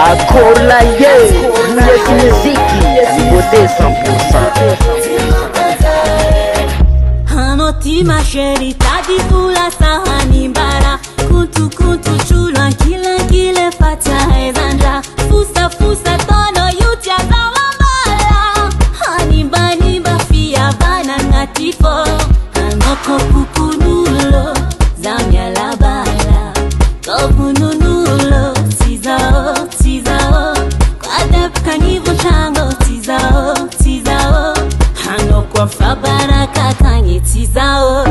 Akola yes muziki beauté 100%. Hanotima sheri tadi kula sahani mbara kuntu chula kile fata ezandra fusa tono yutia zawambala hanibani bafia bana natifo hanoko kukunulo zamya labala kokununulo tizao kwadepka nivo chango tizao hanokwa fabaraka kanye tizao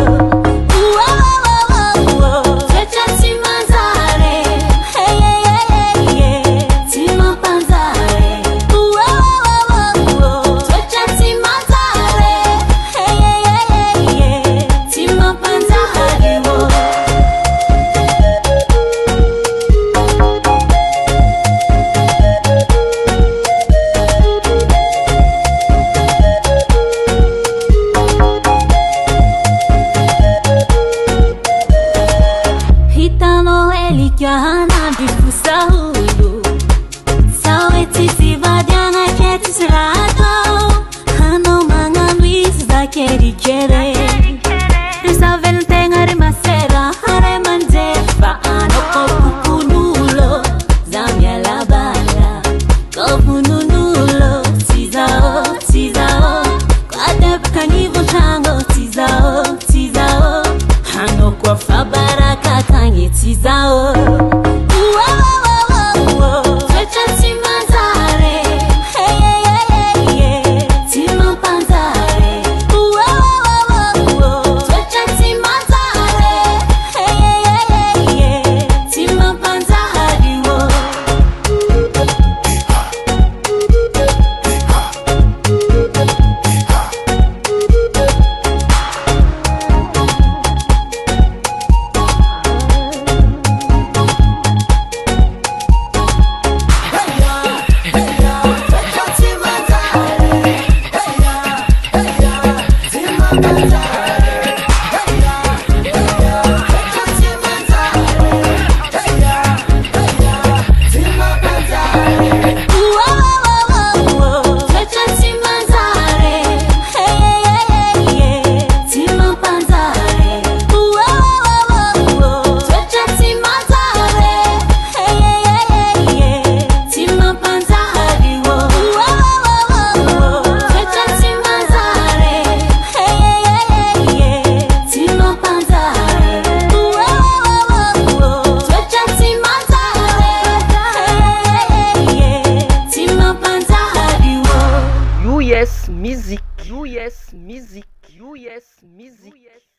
Hana bifusa hulu sawe tisi vadiana keti sirato hano manga luis za keri kere risa ventenga rimasera hare manjefa ano kokunulo zamya labala kokunulo tizao kwadepka nivo chango tizao hano kwa fabaraka kanye tizao US music.